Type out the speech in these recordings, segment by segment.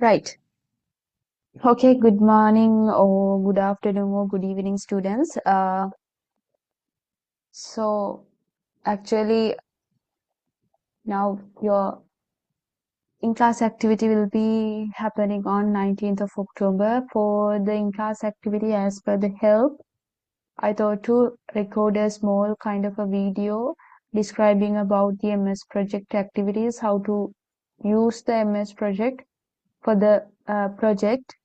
Right. Okay, good morning or good afternoon or good evening, students. So actually now your in-class activity will be happening on 19th of October. For the in-class activity as per the help, I thought to record a small kind of a video describing about the MS project activities, how to use the MS project for the project.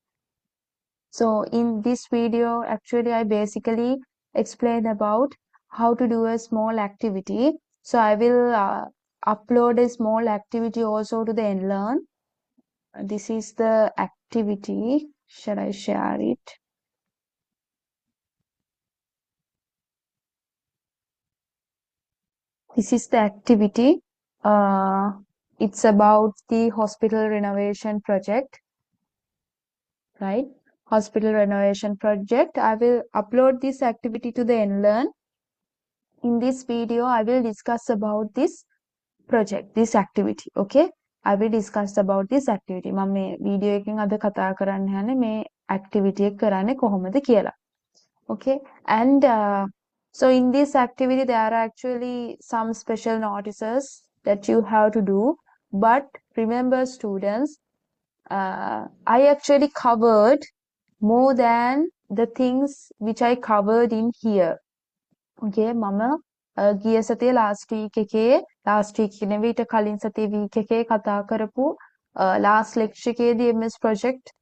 So in this video, actually, I basically explain about how to do a small activity. So I will upload a small activity also to the Nlearn. This is the activity. Shall I share it? This is the activity. Uh, it's about the hospital renovation project, right? Hospital renovation project. I will upload this activity to the Nlearn. In this video, I will discuss about this project, this activity. Okay, I will discuss about this activity. මම මේ video එකෙන් අද කතා කරන්න යන්නේ මේ activity එක කරන්නේ කොහොමද කියලා. Okay, and so in this activity there are actually some special notices that you have to do, but remember students, I actually covered more than the things which I covered in here. Okay, මම ගිය සතියේ last week නෙවෙයි ඊට කලින් සතියේ week එකේ කතා කරපු last lecture එකේදී MS project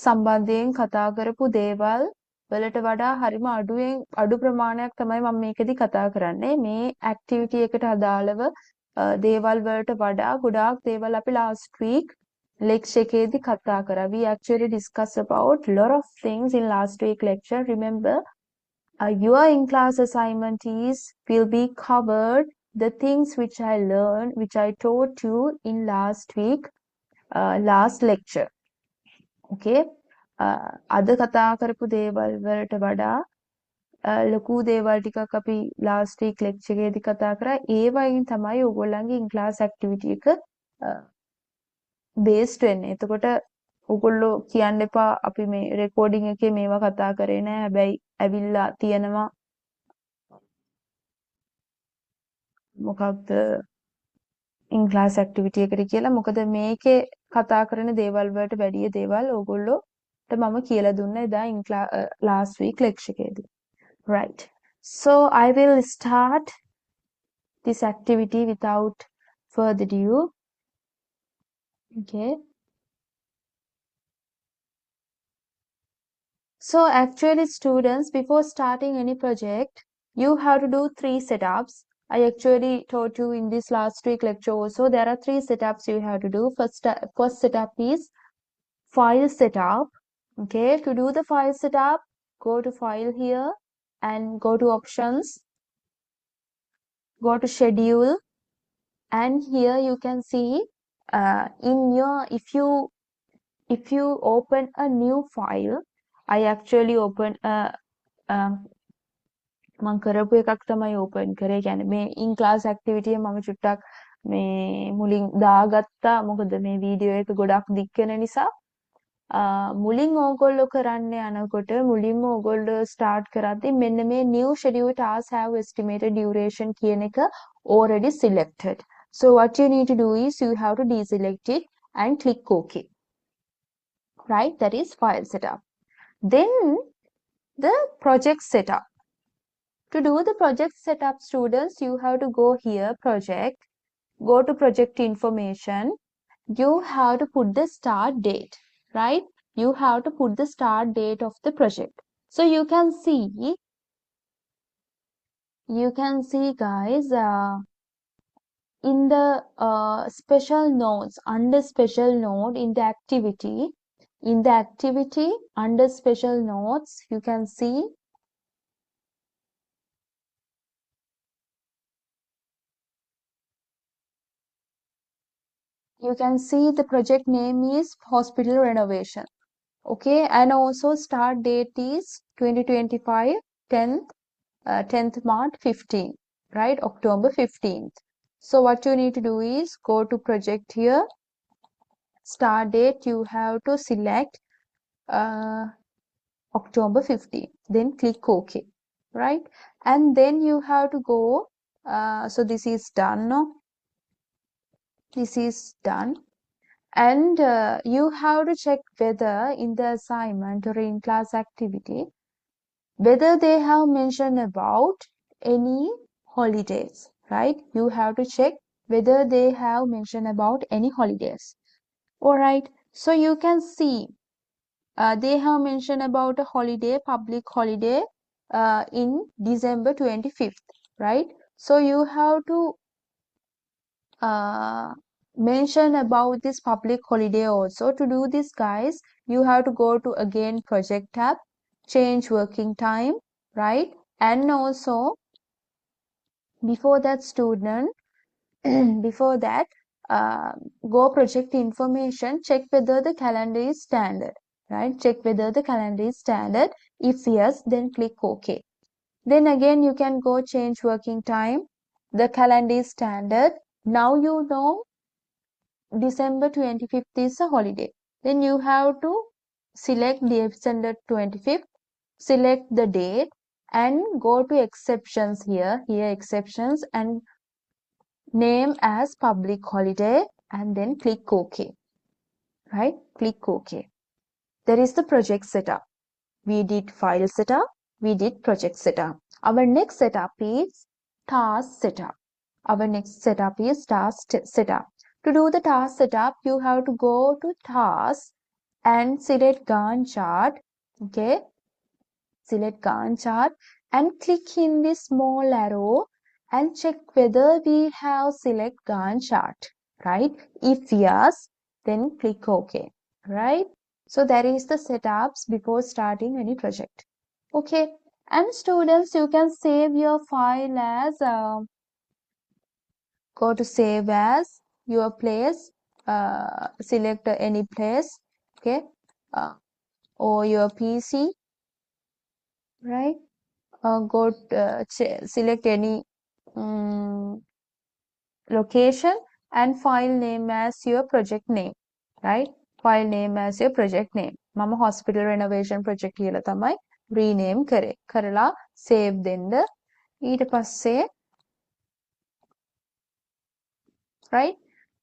සම්බන්ධයෙන් කතා කරපු දේවල් වලට වඩා හරිම අඩු ප්‍රමාණයක් තමයි මම මේකෙදි කතා කරන්නේ. මේ activity එකට අදාළව දේවල් වලට වඩා ගොඩාක් දේවල් අපි last week lecture එකේදී කතා කරා. We actually discussed about lot of things in last week lecture. Remember, your in-class assignment will be covered the things which I learned, which I taught you in last week, last lecture. Okay? අද කතා කරපු දේවල් වලට වඩා ලොකු දේවල් ටිකක් අපි last week lecture එකේදී කතා කරා. ඒ වයින් තමයි ඔයගොල්ලන්ගේ in-class activity එක based වෙන්නේ. එතකොට ඔයගොල්ලෝ කියන්න එපා අපි මේ recording එකේ මේවා කතා කරේ නෑ. හැබැයි ඇවිල්ලා තියෙනවා මොකක්ද in-class activity එකට කියලා. මොකද මේකේ කතා කරන දේවල් වලට වැඩිය දේවල් ඕගොල්ලෝට මම කියලා දුන්නා එදා last week lecture එකේදී. Right. So I will start this activity without further ado. Okay. So actually students, before starting any project, you have to do 3 setups. I actually taught you in this last week lecture also, there are 3 setups you have to do. First setup is file setup. Okay, to do the file setup, go to file here and go to options, go to schedule, and here you can see if you open a new file, I actually open a මම කරපු එකක් තමයි open කරේ. කියන්නේ මේ in class activity එක මම චුට්ටක් මේ මුලින් දාගත්තා. මොකද මේ වීඩියෝ එක ගොඩක් දික් වෙන නිසා. මුලින් ඕගොල්ලෝ කරන්න යනකොට මුලින්ම ඕගොල්ලෝ start කරද්දී මෙන්න මේ new schedule tasks have estimated duration කියන එක already selected. So what you need to do is you have to deselect it and click OK. Right? That is file setup. Then the project setup. To do the project setup, students, you have to go here, project, go to project information. You have to put the start date, right? You have to put the start date of the project. So you can see guys, in the special notes, under special note, in the activity, under special notes, you can see the project name is hospital renovation. Okay, and also start date is 2025 10th March 15, right? October 15th. So what you need to do is go to project here, start date you have to select October 15th, then click OK, right? And then you have to go, so this is done now, this is done. And you have to check whether in the assignment or in class activity, whether they have mentioned about any holidays, right? You have to check whether they have mentioned about any holidays. All right, so you can see they have mentioned about a holiday, public holiday in December 25th, right? So you have to mention about this public holiday also. To do this, guys, you have to go to again project tab, change working time, right? And also before that student, before that, uh, go project information, check whether the calendar is standard, right? Check whether the calendar is standard. If yes, then click OK. Then again, you can go change working time. The calendar is standard. Now you know December 25th is a holiday. Then you have to select December 25th, select the date and go to exceptions here, exceptions, and name as public holiday and then click OK, right? Click OK. There is the project setup. We did file setup, we did project setup. Our next setup is task setup. Our next setup is task setup. To do the task setup, you have to go to task and select Gantt chart. Okay, select Gantt chart and click in this small arrow and check whether we have select Gantt chart, right? If yes, then click OK, right? So that is the setups before starting any project. Okay, and students, you can save your file as go to save as your place, select any place, okay, or your PC, right? Go select any location and file name as your project name, right? File name as your project name. මම hospital renovation project කියලා තමයි rename කරේ. කරලා save දෙන්න. ඊට පස්සේ, right?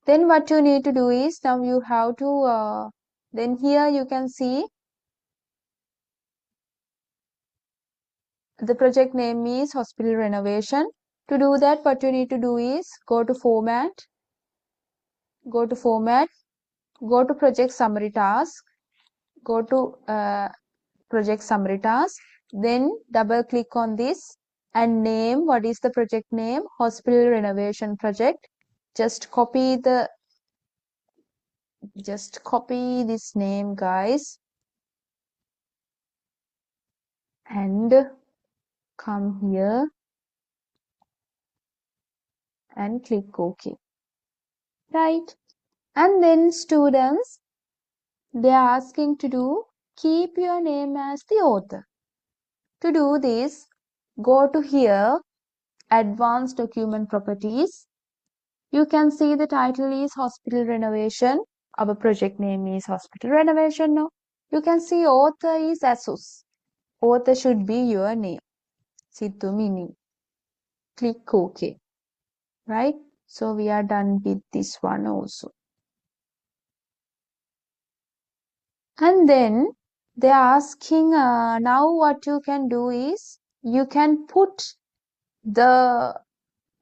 Then what you need to do is, now you have to then here you can see the project name is hospital renovation. To do that, what you need to do is go to format, go to format, go to project summary task, go to project summary task, then double click on this and name, what is the project name? Hospital renovation project. Just copy this name, guys, and come here and click OK, right? And then students, they are asking to do keep your name as the author. To do this, go to here, advanced document properties. You can see the title is hospital renovation. Our project name is hospital renovation now. You can see author is ASUS. Author should be your name, Sidhu Mini. Click OK, right? So we are done with this one also. And then they're asking, now what you can do is you can put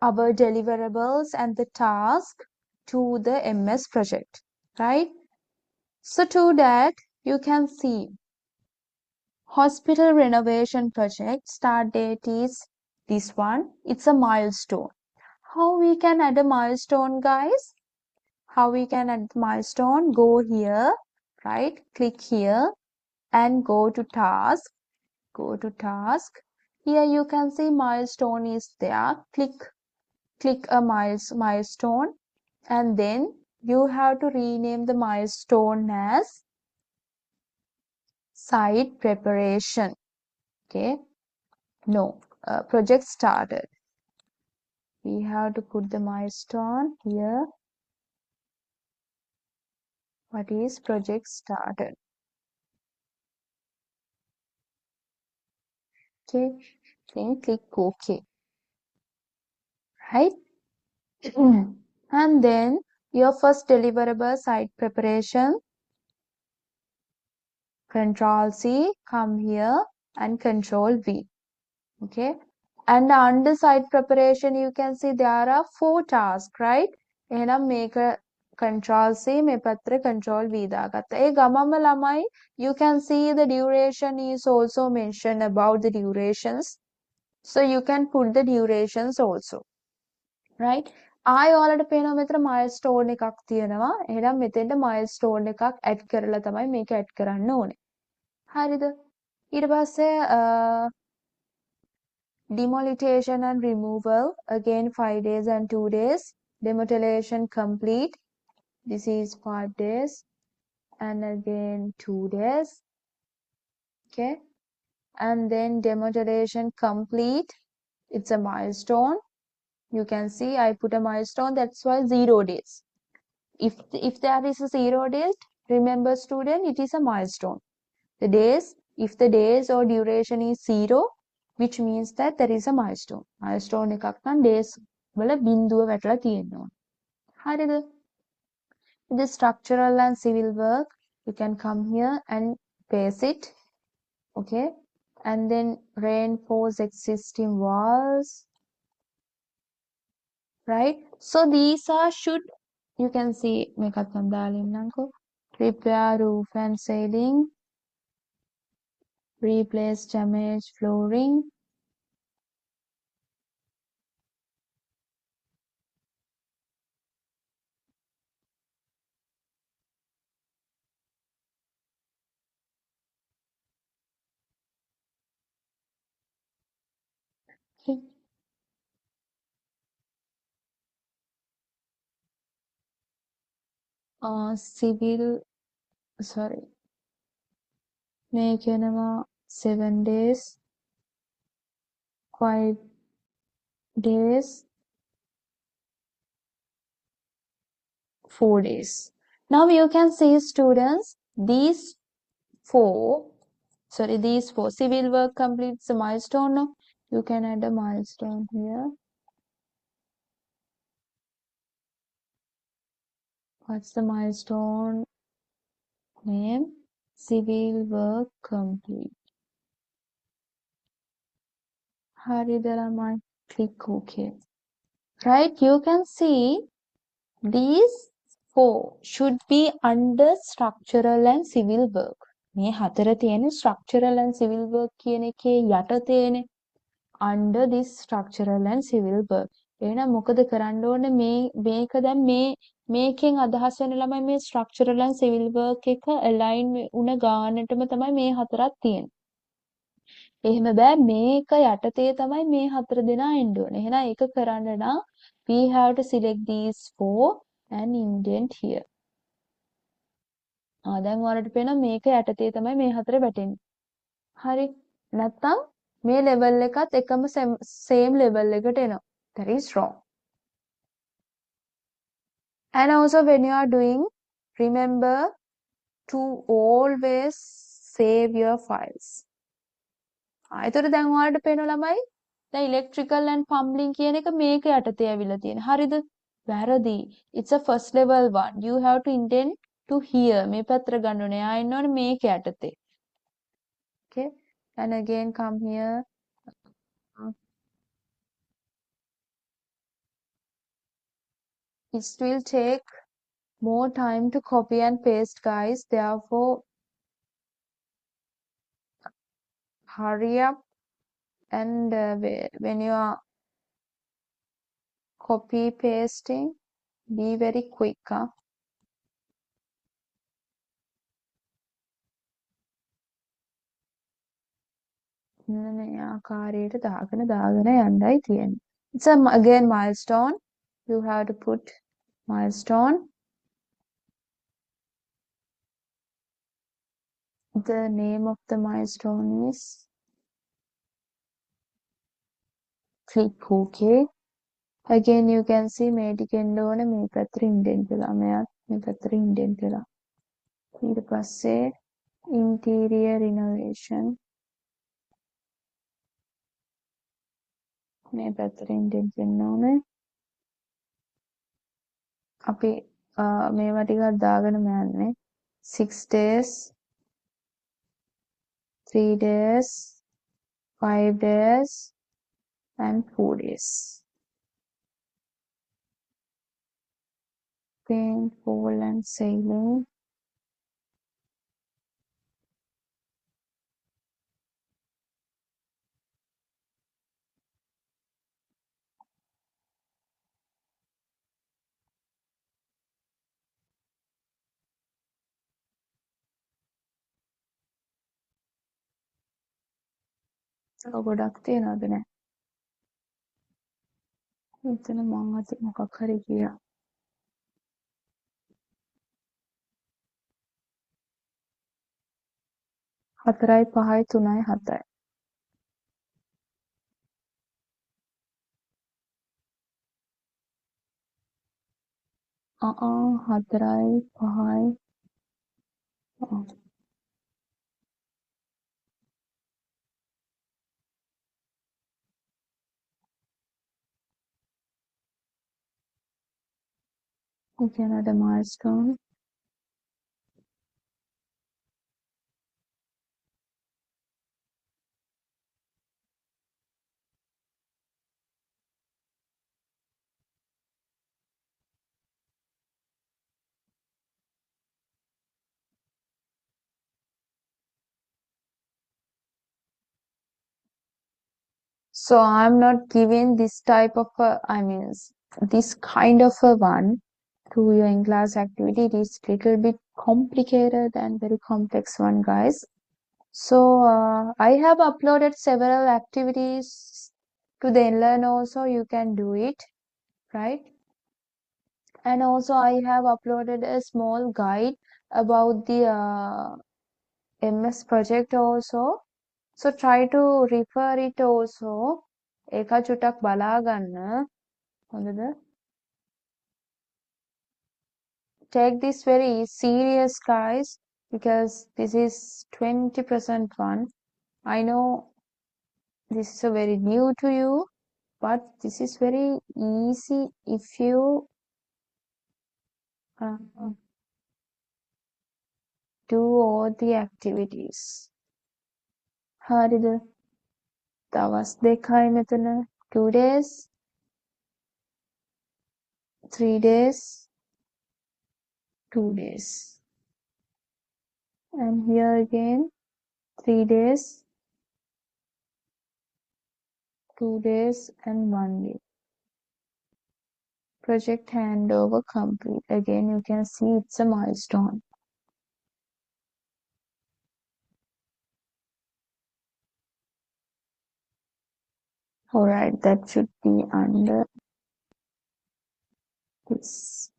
our deliverables and the task to the MS project, right? So to that, you can see hospital renovation project start date is this one. It's a milestone. How we can add a milestone, guys? How we can add milestone? Go here, right? Click here and go to task. Go to task. Here you can see milestone is there. Click a milestone, and then you have to rename the milestone as site preparation. Okay, no, project started. We have to put the milestone here. What is project started? Okay, then click OK. Right? And then your first deliverable site preparation. Control C, come here and Control V. Okay. And under site preparation, you can see there are 4 tasks, right? එහෙනම් මේක Control C මේ පැත්තට Control V දාගත්තා. ඒ ගමම ළමයි you can see the duration is also mentioned about the durations. So you can put the durations also. Right? ආය ඔයාලට පේනවා මෙතන milestone එකක් තියෙනවා. එහෙනම් මෙතෙන්ට milestone එකක් add කරලා තමයි මේක add කරන්න ඕනේ. හරිද? ඊට පස්සේ demolition and removal, again 5 days and 2 days. Demolition complete, this is 5 days and again 2 days. Okay, and then demolition complete, it's a milestone. You can see I put a milestone, that's why 0 days. If there is a 0 days, remember student, it is a milestone. The days, if the days or duration is 0, which means that there is a milestone. Milestone එකක් නම් days වල බිඳුව වැටලා තියෙනවා. හරිද? The structural and civil work, you can come here and paste it. Okay? And then reinforce existing walls. Right? So these are should, you can see මේකත් මම දාලා ඉන්නම්කෝ. Repair roof and ceiling. Replace damaged flooring. Civil, sorry, මේක එනවා 7 days, 5 days, 4 days. Now you can see students, these 4 civil work completes the milestone. No? You can add a milestone here. What's the milestone name? Civil work complete. හරිද ළමයි? Click OK. Right, you can see these 4 should be under structural and civil work. මේ 4 තියෙන structural and civil work කියන එකේ යටතේනේ. Under this structural and civil work. එහෙනම් මොකද කරන්න ඕනේ මේක දැන් මේකෙන් අදහස් වෙන ළමයි මේ structural and civil work එක align වුණ ගානටම තමයි මේ හතරක් තියෙන්නේ. එහෙම බෑ මේක යටතේ තමයි මේ හතර දෙනා එන්න ඕනේ. එහෙනම් ඒක කරන්න නම් we have to select these 4 and indent here. දැන් ඔයාලට පේනවා මේක යටතේ තමයි මේ හතර වැටෙන්නේ. හරි. නැත්තම් මේ level එකත් එකම same level එකට එනවා. That is wrong. And also when you are doing, remember to always save your files. එතකොට දැන් ඔයාලට පේනවා ළමයි දැන් electrical and plumbing කියන එක මේක යටතේ ඇවිල්ලා තියෙන. හරිද? වැරදි. It's a first level one. You have to indent to here. මේ පැත්තට ගන්න ඕනේ. එයා ඉන්න ඕනේ මේක යටතේ. Okay? And again come here. It will take more time to copy and paste, guys. Therefore, hurry up and when you are copy pasting, be very quick. Huh? මේ ආකාරයට දාගෙන යන්නයි තියෙන්නේ. It's again milestone. You have to put milestone. The name of the milestone is, click OK. Again you can see මේ ටික එන්න ඕනේ මේ පැත්තට indent වෙලා මෙයාත් මේ පැත්තට indent වෙලා. ඊට පස්සේ interior renovation මේ පැත්තට indent වෙන්න ඕනේ. අපි මේවා ටිකක් දාගෙන යන්නේ 6 days 3 days 5 days and 4 days. Paint, pole and ceiling. ගොඩක් තියෙනවද නැහැ. මෙතන මං අත මොකක් හරි ගියා. 4යි 5යි 3යි 7යි. අ 4යි 5යි. Okay, another milestone. So I'm not giving this type of this kind of a one to your in-class activity. It is little bit complicated and very complex one, guys. So I have uploaded several activities to the inline also. You can do it, right? And also I have uploaded a small guide about the MS project also. So try to refer it also. ඒක චුට්ටක් බලා ගන්න. හොඳද? Take this very serious, guys, because this is 20% one. I know this is a very new to you, but this is very easy if you do all the activities. හරිද? දවස් 2යි මෙතන. 2 days 3 days 2 days, and here again 3 days 2 days and 1 day. Project handover complete. Again, you can see it's a milestone. Alright, that should be under this.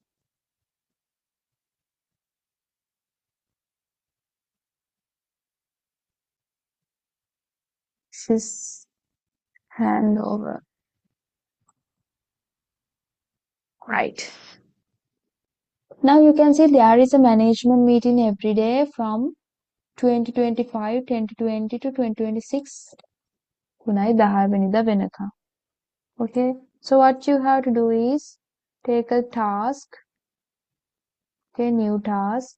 This is handover. Right. Now you can see there is a management meeting every day from 2025, 2020 to 2026. Kunai 10 වෙනිදා වෙනකම්. Okay. So what you have to do is take a task. Okay, new task.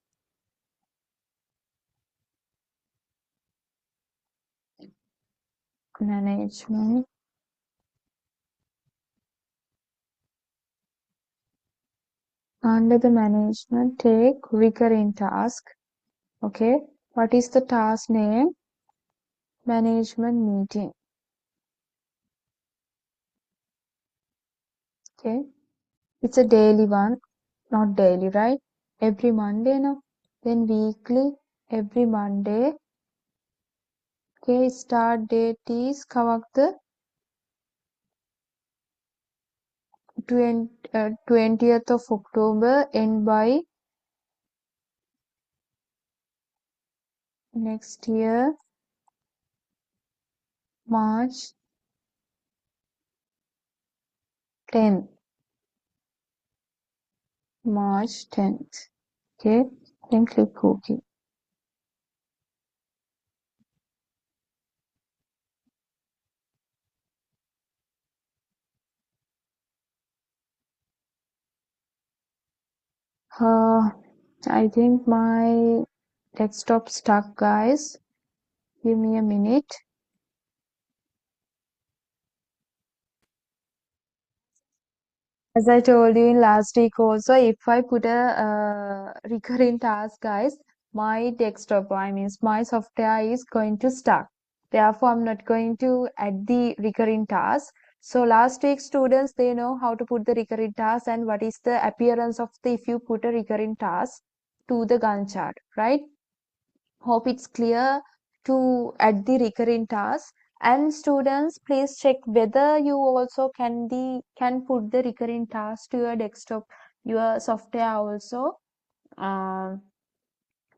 Management. Under the management, take recurring task. Okay. What is the task name? Management meeting. Okay. It's a daily one. Not daily, right? Every Monday, no? Then weekly, every Monday. Okay. Start date is kawakda 20th of October. End by next year, March 10th. March 10th. Okay. then click OK. I think my desktop stuck, guys. Give me a minute. As I told you in last week also, if I put a recurring task, guys, my desktop, I mean my software is going to stuck. Therefore, I'm not going to add the recurring task. So last week students, they know how to put the recurring task and what is the appearance of the if you put a recurring task to the Gantt chart, right? Hope it's clear to add the recurring task. And students, please check whether you also can put the recurring task to your desktop, your software also. Um,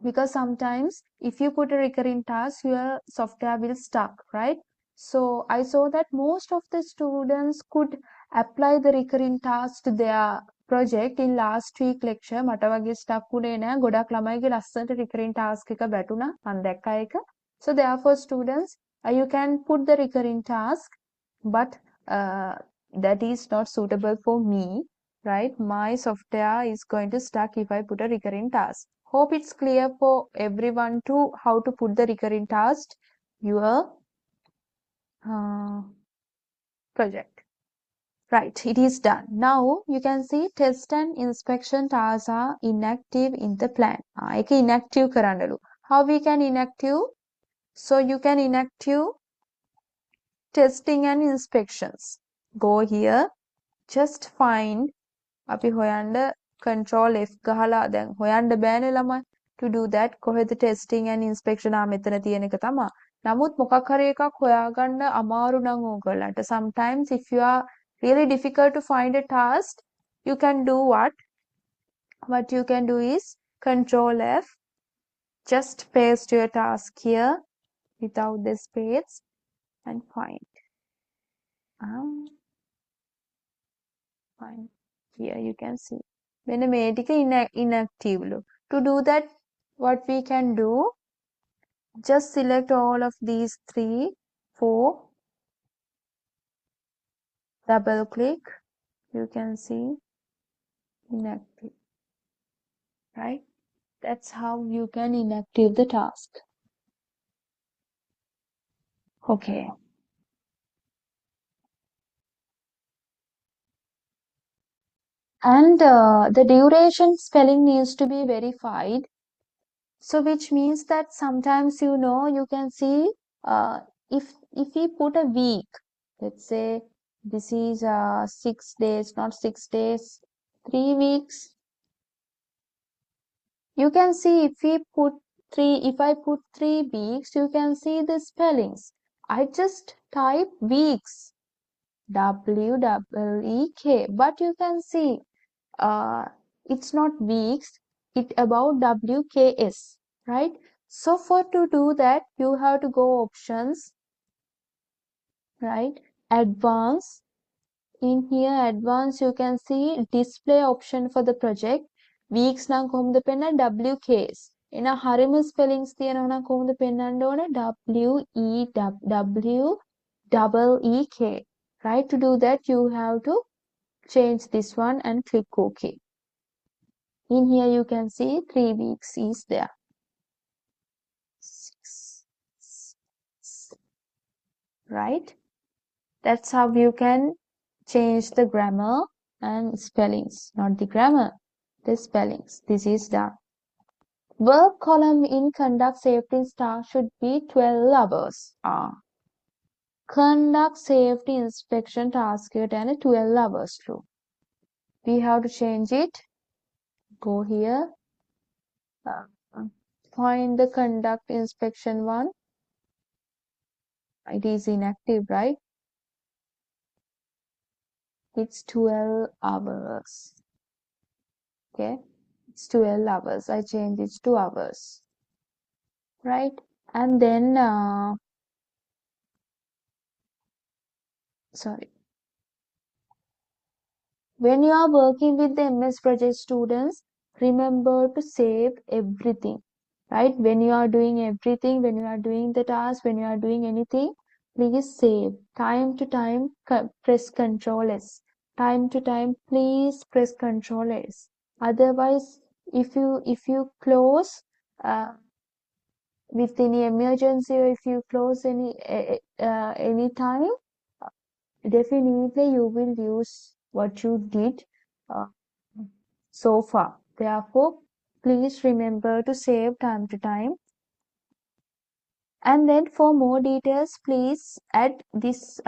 because sometimes if you put a recurring task, your software will stuck, right? So I saw that most of the students could apply the recurring task to their project in last week lecture. මට වගේ stuck උනේ නෑ. ගොඩක් ළමයිගේ ලස්සනට recurring task එක වැටුණා. මම දැක්කා ඒක. So therefore students, you can put the recurring task, but that is not suitable for me, right? My software is going to stuck if I put a recurring task. Hope it's clear for everyone to how to put the recurring task your project. Right, it is done. Now you can see test and inspection tasks are inactive in the plan. ඒක inactive කරන්නලු. How we can inactive? So you can inactive testing and inspections. Go here, just find අපි හොයන්න control F ගහලා දැන් හොයන්න බෑනේ ළමයි. To do that කොහෙද testing and inspection මෙතන තියෙන එක තමයි. නමුත් මොකක් හරි එකක් හොයාගන්න අමාරු නම් ඕගොල්ලන්ට sometimes if you are really difficult to find a task, you can do what you can do is control F, just paste your task here without the space and find. Fine. Here you can see. When a medical inactive. To do that, what we can do, just select all of these 3, 4, double click. You can see inactive, right? That's how you can inactive the task. Okay. And the duration spelling needs to be verified. So which means that sometimes you can see if we put a week, let's say this is 6 days, not 6 days, 3 weeks. You can see if I put 3 weeks, you can see the spellings. I just type weeks, W-E-E-K, but you can see it's not weeks, it about WKS, right? So for to do that, you have to go options, right? Advanced. In here, advanced, you can see display option for the project. Weeks නම් කොහොමද පෙන්නන්නේ WKS. එන හරිම spellings තියෙනවා නම් කොහොමද පෙන්නන්න ඕනේ WEEK. Right? To do that, you have to change this one and click OK. In here, you can see 3 weeks is there. 6, right? That's how you can change the grammar and spellings, not the grammar, the spellings. This is done. Work column in conduct safety star should be 12 hours. Conduct safety inspection task and 12 hours true. We have to change it. Go here. Find the conduct inspection one. It is inactive, right? It's 12 hours. Okay, it's 12 hours. I change it to hours, right? And then sorry, when you are working with the MS project students, remember to save everything, right? When you are doing everything, when you are doing the task, when you are doing anything, please save. Time to time, press Control S. Time to time, please press Control S. Otherwise, if you close with any emergency, or if you close any time, definitely you will use what you did uh, so far. Therefore, please remember to save time to time. And then for more details, please add this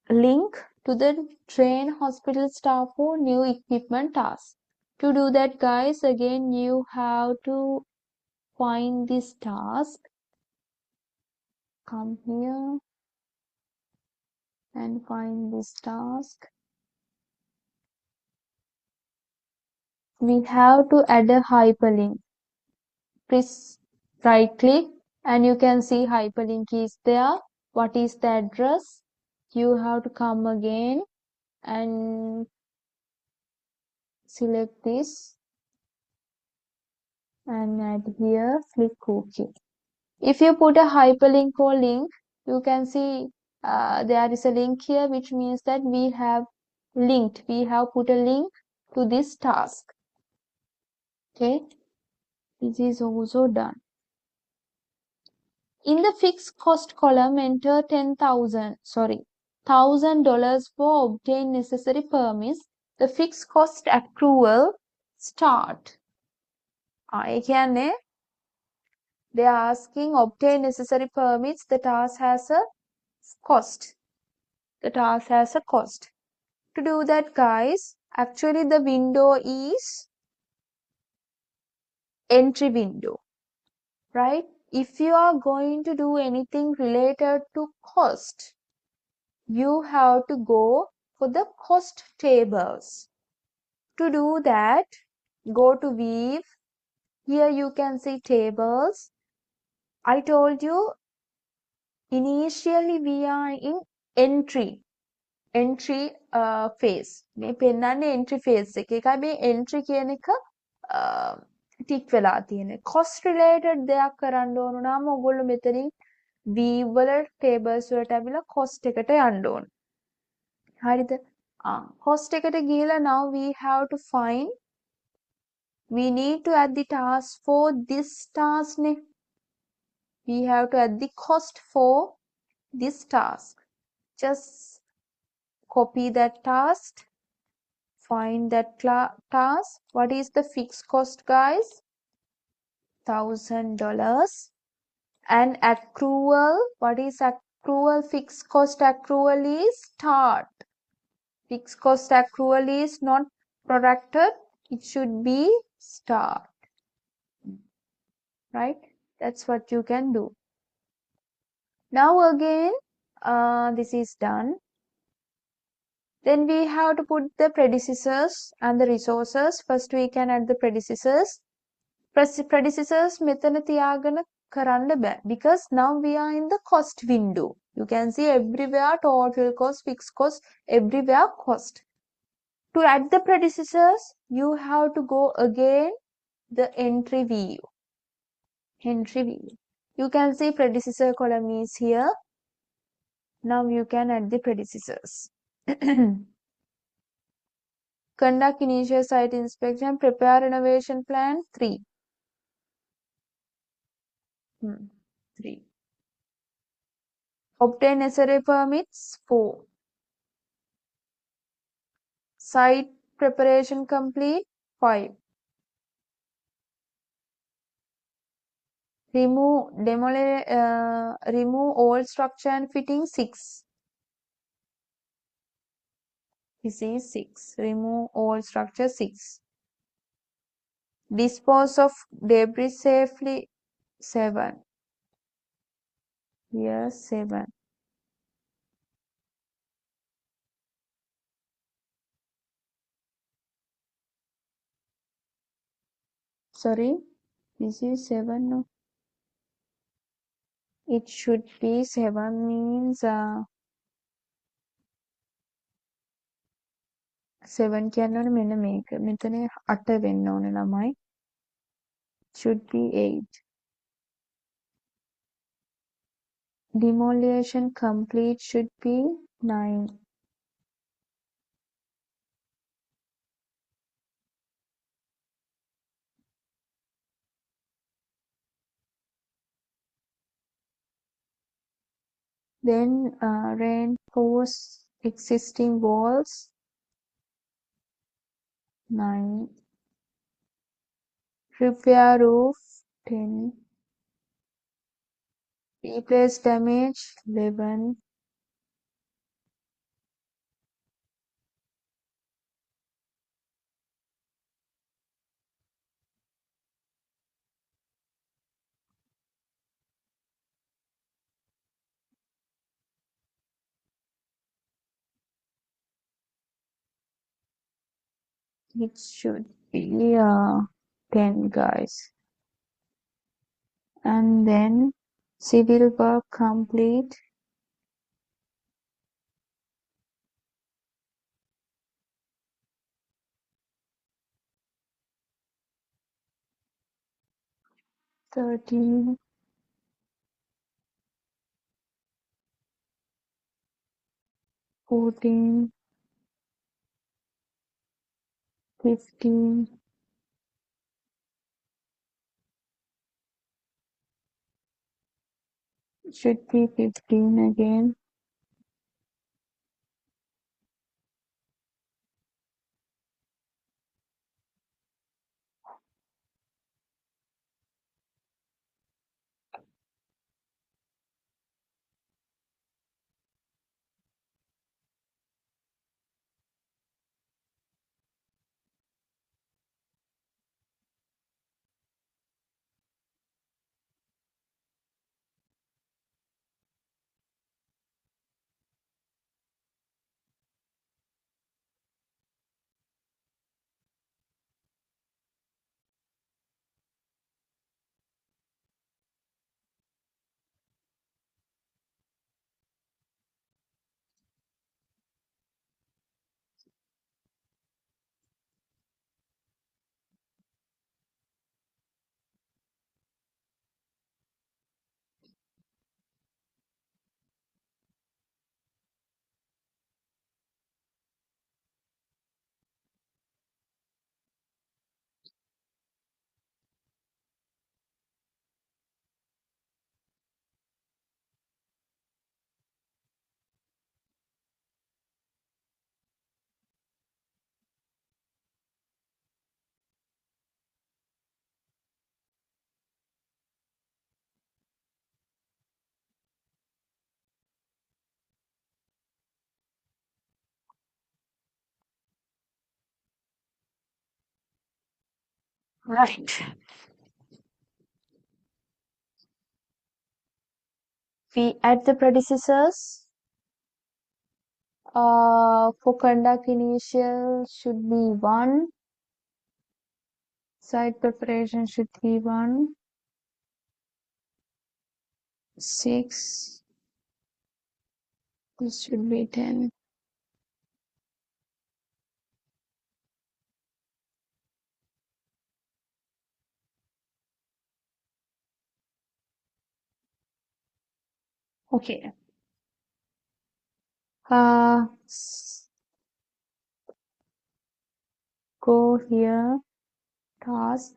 link to the train hospital staff for new equipment task. To do that, guys, again you have to find this task. Come here and find this task. We have to add a hyperlink. Press right click and you can see hyperlink is there. What is the address? You have to come again and select this and add here, click OK. If you put a hyperlink or link, you can see there is a link here, which means that we have put a link to this task. Okay, this is also done. In the fixed cost column, enter $1,000 for obtain necessary permits. The fixed cost accrual start. ඒ කියන්නේ they are asking obtain necessary permits. The task has a cost. The task has a cost. To do that, guys, actually the window is entry window, right? If you are going to do anything related to cost, you have to go for the cost tables. To do that, go to View. Here you can see tables. I told you initially we are in entry phase. මේ පෙන්නන්නේ entry phase එක. ඒකයි මේ entry කියන එක ටික් වෙලා තියෙන්නේ. cost related දෙයක් කරන්න ඕන නම් ඔයගොල්ලෝ මෙතනින් view වල tables වලට ඇවිල්ලා cost එකට යන්න ඕන. හරිද? cost එකට ගිහලා now we have to find, we need to add the task for this task නේ. We have to add the cost for this task. Just copy that task, find that task. What is the fixed cost, guys? $1,000. And accrual, what is accrual? Fixed cost accrual is start. Fixed cost accrual is not protracted, it should be start. Right? That's what you can do. Now again, this is done. Then we have to put the predecessors and the resources. First we can add the predecessors. Predecessors මෙතන තියාගෙන කරන්න බෑ because now we are in the cost window. You can see everywhere total cost, fixed cost, everywhere cost. To add the predecessors, you have to go again the entry view. Entry view. You can see predecessor column is here. Now you can add the predecessors. Conduct initial site inspection, prepare renovation plan 3. 3. Obtain necessary permits 4. Site preparation complete 5. Remove all structure and fitting 6. This is 6. Remove all structure 6. Dispose of debris safely 7. Here 7. Sorry, this is 7. No, it should be 7 means 7 කියන්න ඕනේ මෙන්න මේක. මෙතන 8 වෙන්න ඕනේ ළමයි. Should be 8. Demolition complete should be 9. Then reinforce existing walls 9. Repair roof 10. Replace damage 11. It should be 10 guys. And then civil work complete 13. 14. 15. Should be 15 again. Right. We add the predecessors. For conduct initial should be 1. Site preparation should be 1. 6. This should be 10. Okay. Go here, task,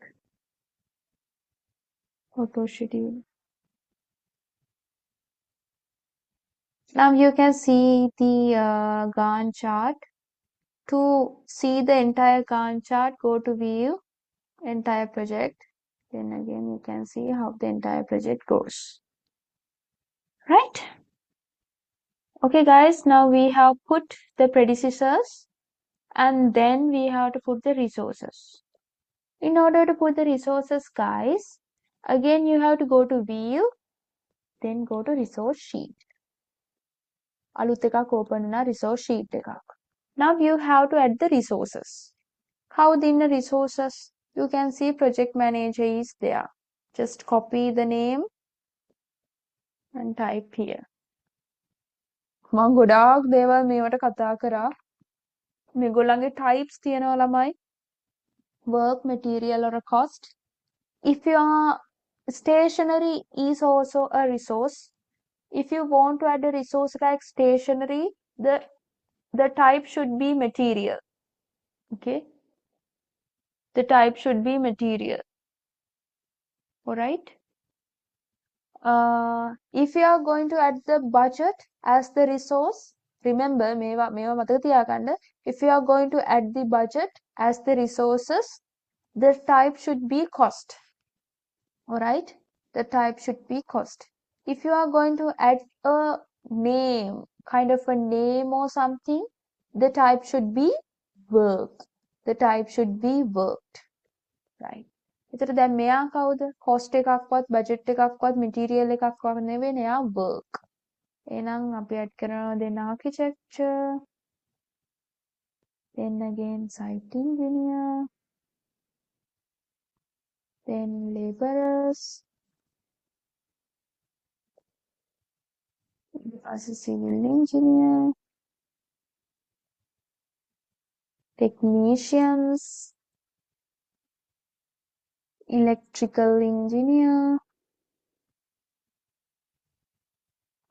auto schedule. Now you can see the Gantt chart. To see the entire Gantt chart, go to view, entire project. Then again you can see how the entire project goes. Right? Okay guys, now we have put the predecessors and then we have to put the resources. In order to put the resources guys, again you have to go to view, then go to resource sheet. අලුත් එකක් open වුණා resource sheet එකක්. Now you have to add the resources. How in the resources? You can see project manager is there. Just copy the name and type here. මම ගොඩාක් දේවල් මේවට කතා කරා. මේගොල්ලන්ගේ types තියෙනවා ළමයි. Work, material or a cost. If your stationery is also a resource, if you want to add a resource like stationery, the type should be material. Okay, the type should be material. All right. If you are going to add the budget as the resource, remember, මතක තියාගන්න, if you are going to add the budget as the resources, the type should be cost. All right, the type should be cost. If you are going to add a name, kind of a name or something, the type should be work. The type should be worked. Right. එතකොට දැන් මෙයා කවුද? cost එකක්වත් budget එකක්වත් material එකක්වත් නෙවෙයි, එයා work. එහෙනම් අපි add කරනවා then architecture, then again site engineer, then laborers, as a civil engineer, technicians, electrical engineer,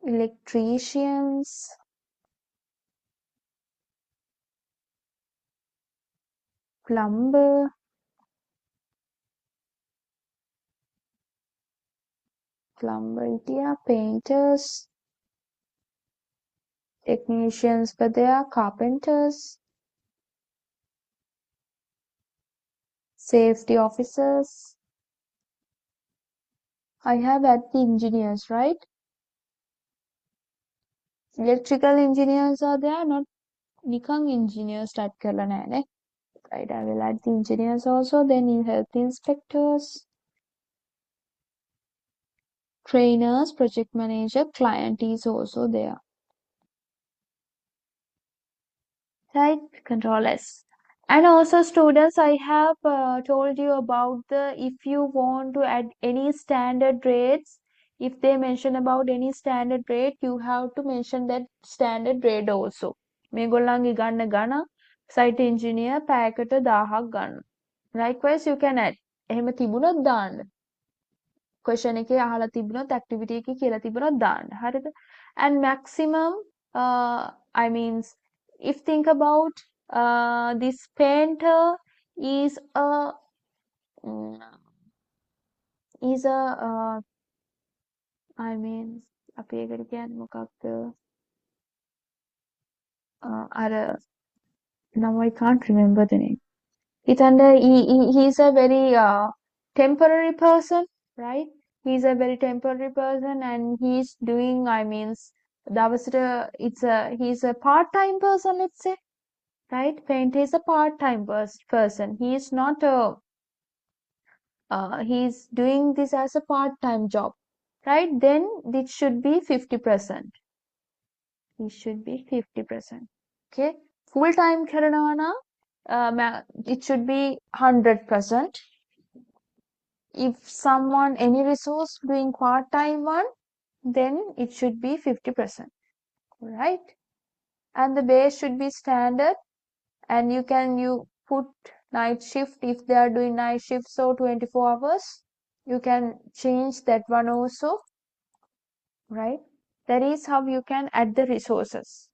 electricians, plumber, painters, technicians, but they are carpenters, safety officers. I have added the engineers, right? Electrical engineers are there, not නිකං engineers type කරලා නෑනේ. Right, I will add the engineers also. Then you have the inspectors, trainers, project manager, client is also there. Right, Control S. And also students, I have told you about if you want to add any standard rates, if they mention about any standard rate, you have to mention that standard rate also. මේගොල්ලන්ගේ ගන්න ගණ site engineer පැයකට 1000ක් ගන්න. Likewise, you can add. එහෙම තිබුණොත් දාන්න. question එකේ අහලා තිබුණොත් activity එකේ කියලා තිබුණොත් දාන්න. හරිද? And maximum I means if think about this painter is a is a I mean අපි ඒකට කියන්නේ මොකක්ද? අර now I can't remember the name. It's under he's a very temporary person, right? He's a very temporary person and he's doing I means he's a part-time person, let's say, right? Painter is a part-time person. He is not a he's doing this as a part-time job, right? Then it should be 50%. It should be 50%. Okay, full-time කරනවා නම් it should be 100%. If someone any resource doing part-time one, then it should be 50%, right? And the base should be standard, and you put night shift if they are doing night shift, so 24 hours you can change that one also, right? That is how you can add the resources.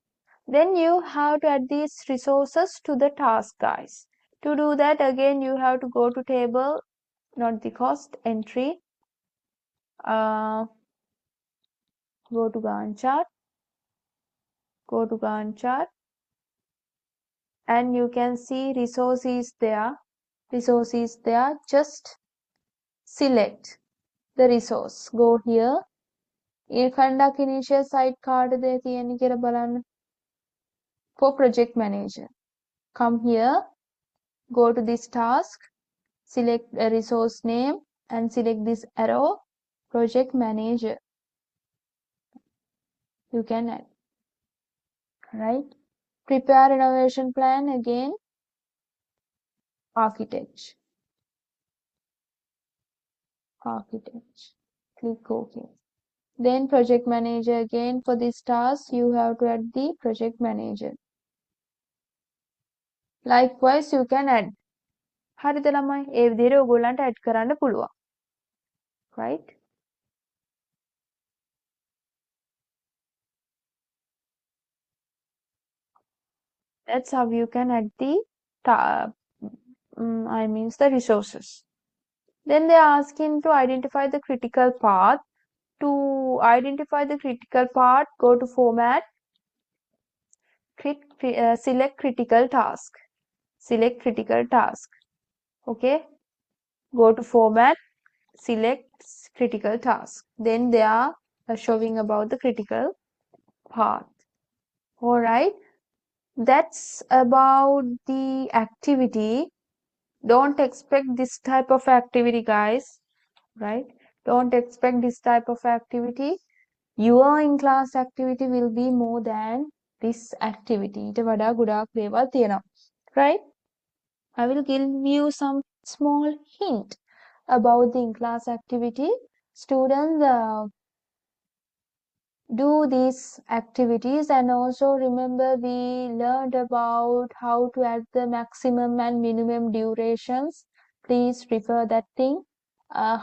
Then you have to add these resources to the task, guys. To do that, again you have to go to table, not the cost, entry, go to Gantt chart, and you can see resource is there. Just select the resource. Go here. Conduct initial site card for project manager. Come here, go to this task, select a resource name and select this arrow, project manager. You can add, right? Prepare renovation plan, again architect. Click OK. Then project manager, again for this task you have to add the project manager. Likewise you can add. හරිද ළමයි? ඒ විදිහට ඔයගොල්ලන්ට add කරන්න පුළුවන්. Right? That's how you can add the the resources. Then they are asking to identify the critical path. To identify the critical path, go to format, select critical task. Select critical task. Okay. Go to format, select critical task. Then they are showing about the critical path. All right. That's about the activity. Don't expect this type of activity, guys. Right? Don't expect this type of activity. Your in-class activity will be more than this activity. ඊට වඩා ගොඩාක් දේවල් තියෙනවා. Right? I will give you some small hint about the in-class activity. Students do these activities, and also remember we learned about how to add the maximum and minimum durations. Please refer that thing,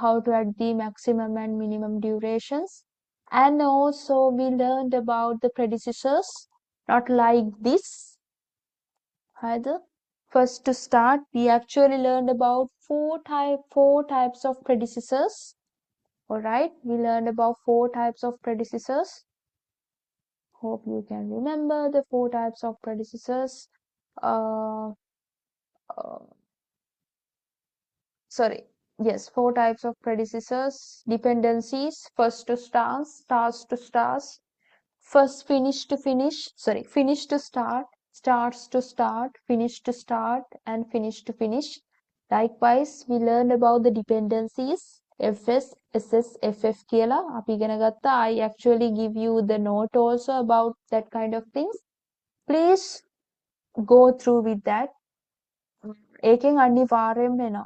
how to add the maximum and minimum durations. And also we learned about the predecessors, not like this either. First to start, we actually learned about four types of predecessors. All right, we learned about 4 types of predecessors. Hope you can remember the 4 types of predecessors. Uh, uh, Sorry, yes, 4 types of predecessors. Dependencies, first to stars, stars to stars, first finish to finish, sorry, finish to start, starts to start, finish to start, and finish to finish. Likewise, we learned about the dependencies, FS, SS, FF කියලා අපි ඉගෙන ගත්තා. I actually give you the note also about that kind of things. Please go through with that. ඒකෙන් අනිවාර්යෙන්ම එනවා.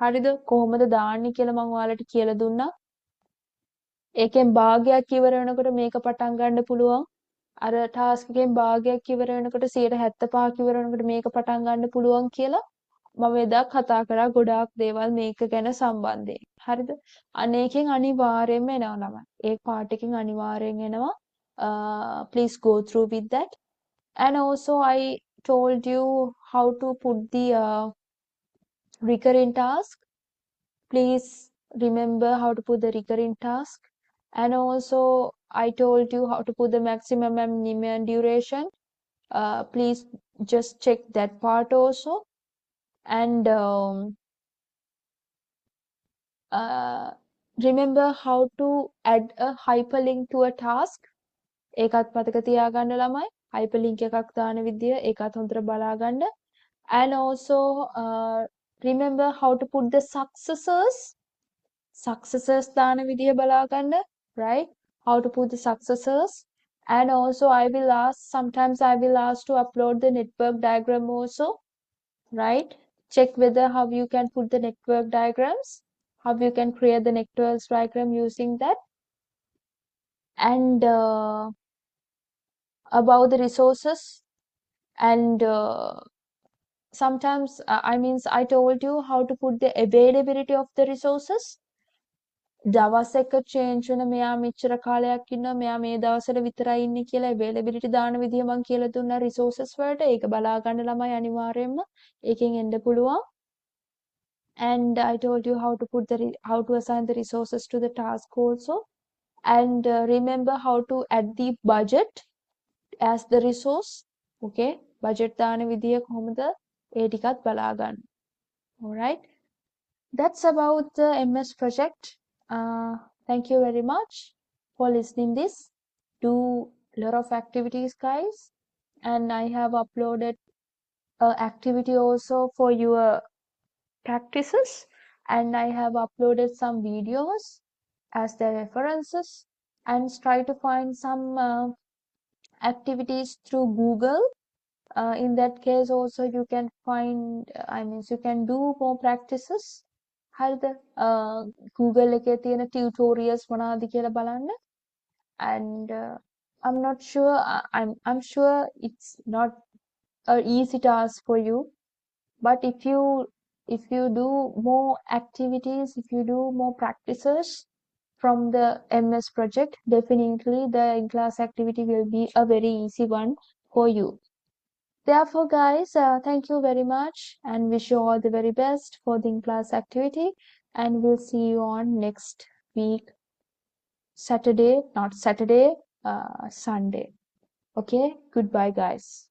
හරිද? කොහොමද දාන්නේ කියලා මම ඔයාලට කියලා දුන්නා. ඒකෙන් භාගයක් ඉවර වෙනකොට මේක පටන් ගන්න පුළුවන්. අර ටාස්ක් එකෙන් භාගයක් ඉවර වෙනකොට 75ක් ඉවර වෙනකොට මේක පටන් ගන්න පුළුවන් කියලා මම එදා කතා කරා ගොඩාක් දේවල් මේක ගැන සම්බන්ධයෙන්. හරිද? අනේකෙන් අනිවාර්යයෙන්ම එනවා ළමයි. ඒ පාර්ට් එකෙන් අනිවාර්යෙන් එනවා. Please go through with that. And also I told you how to put the recurring task. Please remember how to put the recurring task. And also I told you how to put the maximum and minimum duration. Please just check that part also. And remember how to add a hyperlink to a task. ඒකත් මතක තියාගන්න ළමයි. hyperlink එකක් දාන විදිය ඒකත් හොඳට බලාගන්න. And also remember how to put the successors දාන විදිය බලාගන්න. Right? How to put the successors. And also sometimes I will ask to upload the network diagram also. Right? Check whether how you can put the network diagrams, how you can create the network diagram using that. And about the resources. And sometimes I told you how to put the availability of the resources. දවස් එක change වෙන මෙයා මෙච්චර කාලයක් ඉන්නවා මෙයා මේ දවස්වල විතරයි ඉන්නේ කියලා availability දාන විදිය මම කියලා දුන්නා resources වලට. ඒක බලා ගන්න ළමයි අනිවාර්යයෙන්ම. ඒකෙන් එන්න පුළුවන්. And I told you how to how to assign the resources to the task also. And remember how to add the budget as the resource. Okay, budget දාන විදිය කොහොමද ඒ ටිකත් බලා ගන්න. All right, that's about the MS project. Thank you very much for listening this. Do a lot of activities, guys, and I have uploaded activity also for your practices, and I have uploaded some videos as the references, and try to find some activities through Google. In that case also you can find, you can do more practices. හරිද? Google එකේ තියෙන tutorials මොනවද කියලා බලන්න. And I'm not sure, I'm sure it's not a easy task for you. But if you do more activities, if you do more practices from the MS project, definitely the in-class activity will be a very easy one for you. Therefore, guys, thank you very much and wish you all the very best for the in-class activity. And we'll see you on next week, Saturday, not Saturday, Sunday. Okay, goodbye, guys.